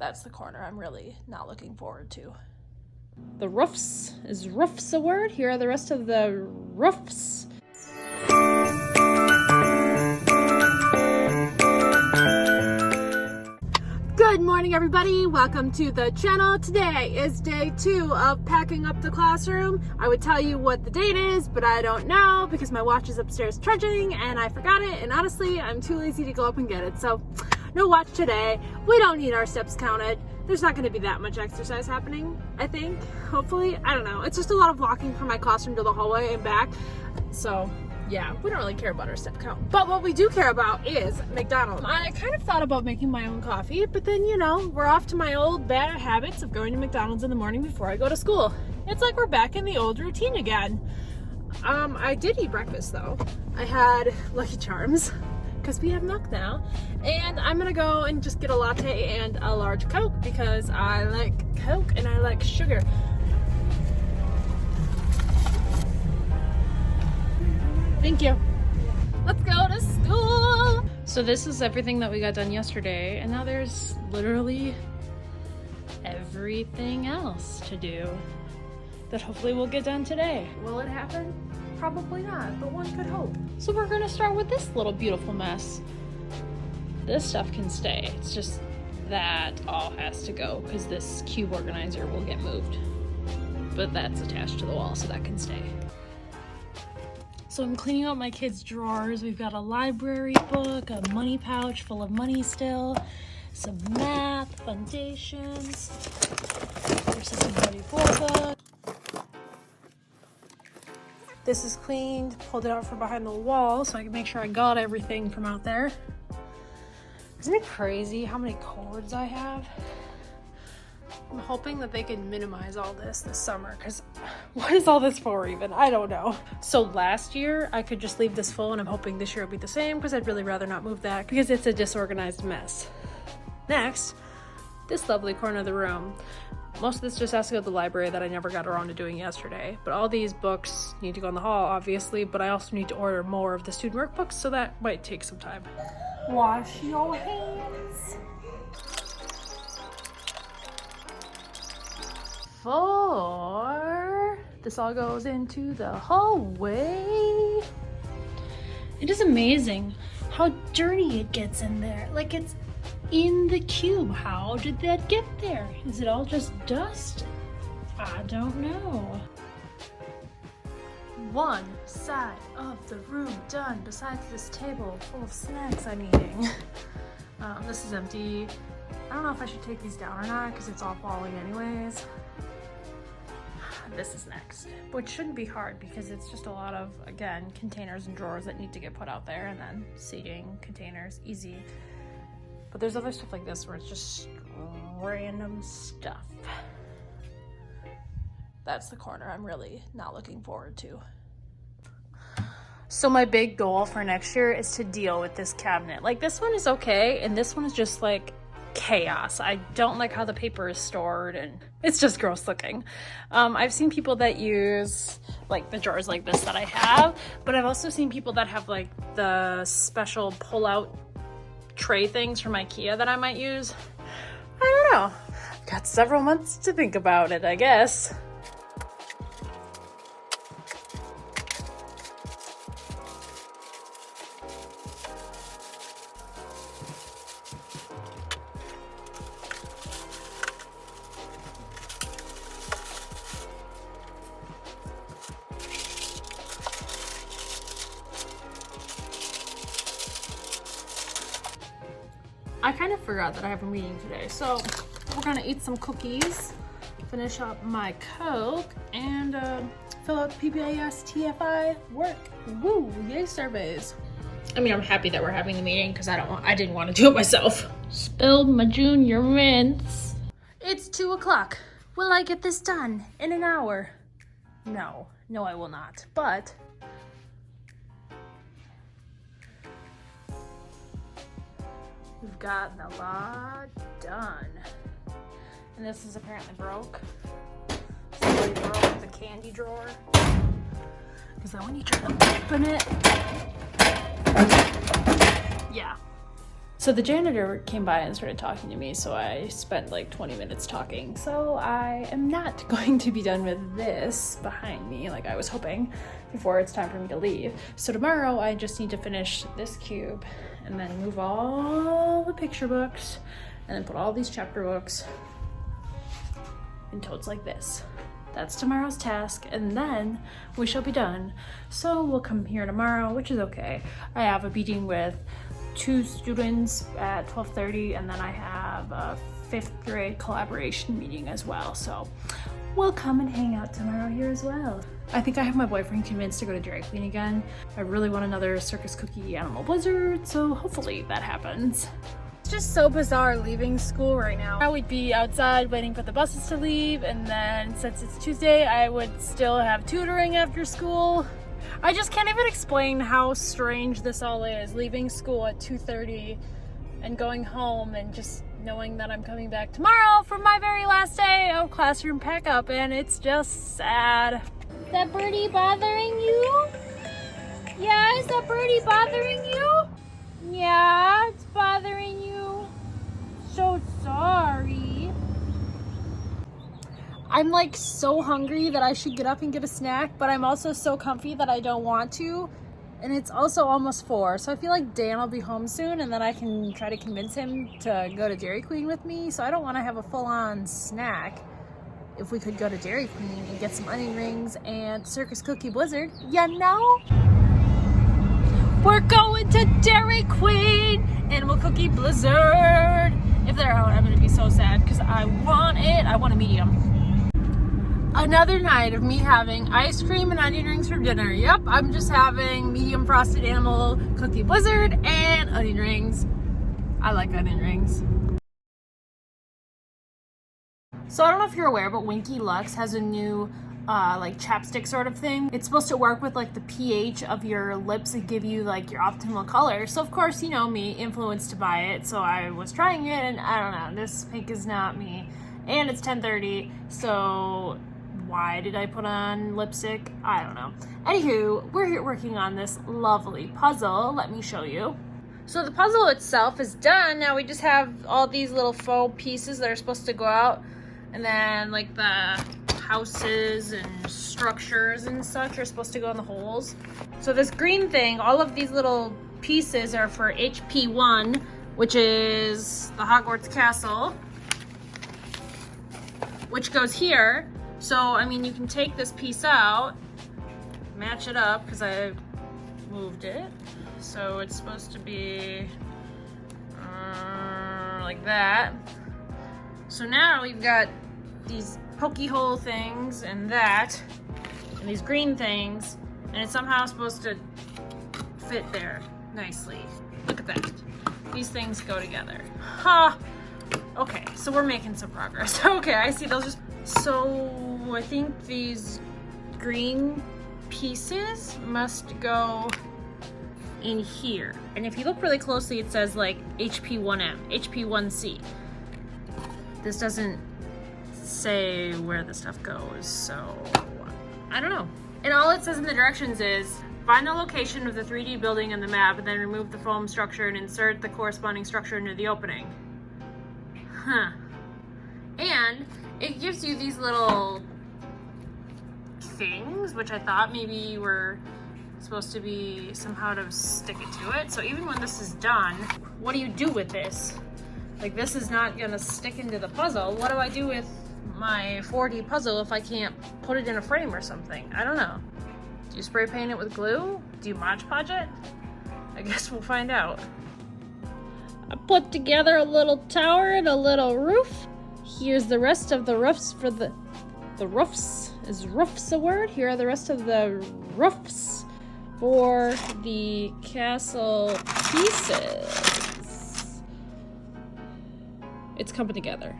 That's the corner I'm really not looking forward to. The roofs. Is roofs a word? Here are the rest of the roofs. Good morning, everybody. Welcome to the channel. Today is day 2 of packing up the classroom. I would tell you what the date is, but I don't know because my watch is upstairs charging and I forgot it. And honestly, I'm too lazy to go up and get it. So no watch today. We don't need our steps counted. There's not going to be that much exercise happening, I think. Hopefully. I don't know. It's just a lot of walking from my classroom to the hallway and back. So yeah, we don't really care about our step count. But what we do care about is McDonald's. I kind of thought about making my own coffee, but then, you know, we're off to my old bad habits of going to McDonald's in the morning before I go to school. It's like we're back in the old routine again. I did eat breakfast though. I had Lucky Charms, because we have milk now. And I'm gonna go and just get a latte and a large Coke because I like Coke and I like sugar. Thank you. Let's go to school. So this is everything that we got done yesterday, and now there's literally everything else to do that hopefully we'll get done today. Will it happen? Probably not, but one could hope. So we're gonna start with this little beautiful mess. This stuff can stay. It's just that all has to go because this cube organizer will get moved. But that's attached to the wall, so that can stay. So I'm cleaning out my kids' drawers. We've got a library book, a money pouch full of money still, some math, foundations. There's a 44 book. This is cleaned, pulled it out from behind the wall so I can make sure I got everything from out there. Isn't it crazy how many cords I have? I'm hoping that they can minimize all this summer, because what is all this for even? I don't know. So last year I could just leave this full, and I'm hoping this year will be the same because I'd really rather not move that because it's a disorganized mess. Next, this lovely corner of the room. Most of this just has to go to the library that I never got around to doing yesterday. But all these books need to go in the hall, obviously, but I also need to order more of the student workbooks, so that might take some time. Wash your hands. 4. This all goes into the hallway. It is amazing how dirty it gets in there. Like it's in the cube. How did that get there? Is it all just dust? I don't know. One side of the room done besides this table full of snacks I'm eating. This is empty. I don't know if I should take these down or not because it's all falling anyways. This is next, which shouldn't be hard because it's just a lot of, again, containers and drawers that need to get put out there, and then seating, containers, easy. But there's other stuff like this where it's just random stuff. That's the corner I'm really not looking forward to. So my big goal for next year is to deal with this cabinet. Like this one is okay, and this one is just like chaos. I don't like how the paper is stored, and it's just gross looking. I've seen people that use like the drawers like this that I have, but I've also seen people that have like the special pull-out tray things from IKEA that I might use. I don't know. I've got several months to think about it, I guess. I kind of forgot that I have a meeting today, so we're gonna eat some cookies, finish up my Coke, and fill out the PBIS TFI work. Woo, yay surveys. I mean, I'm happy that we're having the meeting because I didn't want to do it myself. Spilled my junior mints. It's 2 o'clock. Will I get this done in an hour? No, I will not, but we've gotten a lot done. And this is apparently broke. Somebody broke the candy drawer. Because then when you try to open it, yeah. So the janitor came by and started talking to me, so I spent like 20 minutes talking. So I am not going to be done with this behind me like I was hoping before it's time for me to leave. So tomorrow I just need to finish this cube and then move all the picture books and then put all these chapter books in totes like this. That's tomorrow's task, and then we shall be done. So we'll come here tomorrow, which is okay. I have a meeting with 2 students at 12:30, and then I have a 5th grade collaboration meeting as well. So we'll come and hang out tomorrow here as well. I think I have my boyfriend convinced to go to Dairy Queen again. I really want another Circus Cookie Animal Blizzard, so hopefully that happens. It's just so bizarre leaving school right now. I would be outside waiting for the buses to leave, and then since it's Tuesday, I would still have tutoring after school. I just can't even explain how strange this all is, leaving school at 2:30 and going home and just knowing that I'm coming back tomorrow for my very last day of classroom pack up, and it's just sad. Is that birdie bothering you? Yeah, is that birdie bothering you? Yeah, it's bothering you. So sorry. I'm like so hungry that I should get up and get a snack, but I'm also so comfy that I don't want to. And it's also almost 4, so I feel like Dan will be home soon, and then I can try to convince him to go to Dairy Queen with me. So I don't want to have a full-on snack. If we could go to Dairy Queen and get some onion rings and Circus Cookie Blizzard, you know? We're going to Dairy Queen! Animal Cookie Blizzard! If they're out, I'm gonna be so sad because I want it. I want a medium. Another night of me having ice cream and onion rings for dinner. Yep, I'm just having medium frosted animal cookie blizzard and onion rings. I like onion rings. So I don't know if you're aware, but Winky Lux has a new like chapstick sort of thing. It's supposed to work with like the pH of your lips and give you like your optimal color. So of course, you know me, influenced to buy it. So I was trying it, and I don't know, this pink is not me. And it's 10:30, so why did I put on lipstick? I don't know. Anywho, we're here working on this lovely puzzle. Let me show you. So the puzzle itself is done. Now we just have all these little faux pieces that are supposed to go out. And then like the houses and structures and such are supposed to go in the holes. So this green thing, all of these little pieces are for HP1, which is the Hogwarts Castle, which goes here. So, I mean, you can take this piece out, match it up, because I moved it. So it's supposed to be like that. So now we've got these pokey hole things and that, and these green things, and it's somehow supposed to fit there nicely. Look at that. These things go together. Ha! Okay, so we're making some progress. Okay, I see those. So I think these green pieces must go in here. And if you look really closely, it says like HP1M, HP1C. This doesn't say where the stuff goes, so I don't know. And all it says in the directions is find the location of the 3D building in the map and then remove the foam structure and insert the corresponding structure into the opening. Huh. And it gives you these little things, which I thought maybe were supposed to be somehow to stick it to it. So even when this is done, what do you do with this? Like, this is not gonna stick into the puzzle. What do I do with my 4D puzzle if I can't put it in a frame or something? I don't know. Do you spray paint it with glue? Do you Mod Podge it? I guess we'll find out. I put together a little tower and a little roof. Here's the rest of the roofs for the roofs. Is roofs a word? Here are the rest of the roofs for the castle pieces. It's coming together.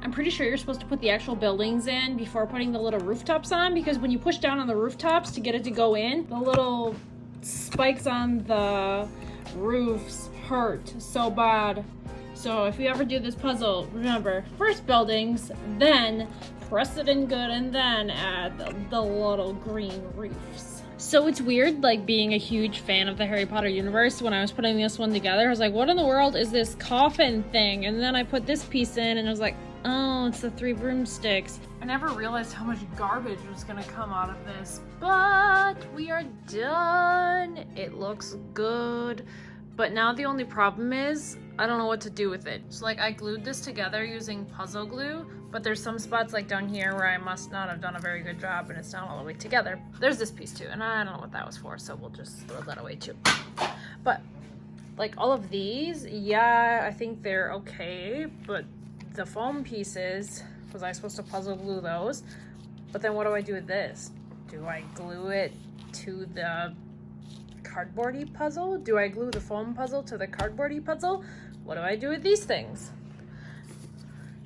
I'm pretty sure you're supposed to put the actual buildings in before putting the little rooftops on, because when you push down on the rooftops to get it to go in, the little spikes on the roofs hurt so bad. So if you ever do this puzzle, remember, first buildings, then press it in good, and then add the little green roofs. So it's weird, like, being a huge fan of the Harry Potter universe. When I was putting this one together, I was like, what in the world is this coffin thing? And then I put this piece in and I was like, oh, it's the 3 broomsticks. I never realized how much garbage was gonna come out of this, but we are done. It looks good. But now the only problem is, I don't know what to do with it. So like I glued this together using puzzle glue, but there's some spots like down here where I must not have done a very good job and it's not all the way together. There's this piece too, and I don't know what that was for, so we'll just throw that away too. But like all of these, yeah, I think they're okay, but the foam pieces, was I supposed to puzzle glue those? But then what do I do with this? Do I glue it to the cardboardy puzzle? Do I glue the foam puzzle to the cardboardy puzzle? What do I do with these things?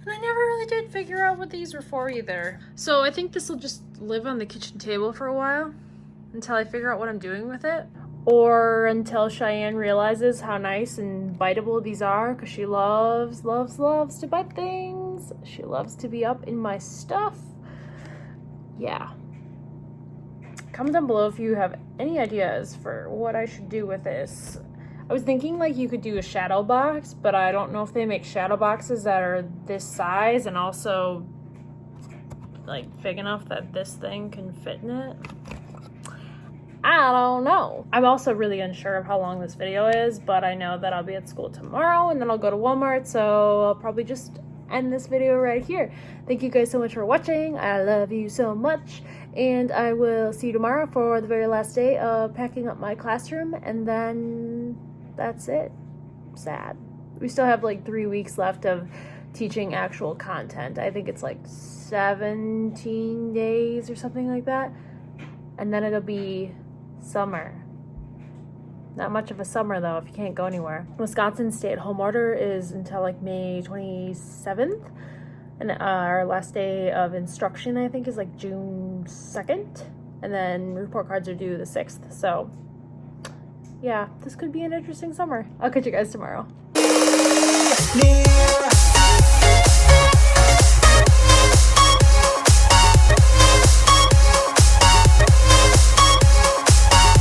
And I never really did figure out what these were for either. So I think this will just live on the kitchen table for a while until I figure out what I'm doing with it. Or until Cheyenne realizes how nice and biteable these are, because she loves, loves, loves to bite things. She loves to be up in my stuff. Yeah. Comment down below if you have any ideas for what I should do with this. I was thinking like you could do a shadow box, but I don't know if they make shadow boxes that are this size and also like big enough that this thing can fit in it. I don't know. I'm also really unsure of how long this video is, but I know that I'll be at school tomorrow and then I'll go to Walmart, so I'll probably just end this video right here. Thank you guys so much for watching. I love you so much, and I will see you tomorrow for the very last day of packing up my classroom, and then that's it. Sad. We still have like 3 weeks left of teaching actual content. I think it's like 17 days or something like that, and then it'll be summer. Not much of a summer though if you can't go anywhere. Wisconsin's stay-at-home order is until like May 27th, and our last day of instruction I think is like June 2nd, and then report cards are due the 6th. So yeah, this could be an interesting summer. I'll catch you guys tomorrow.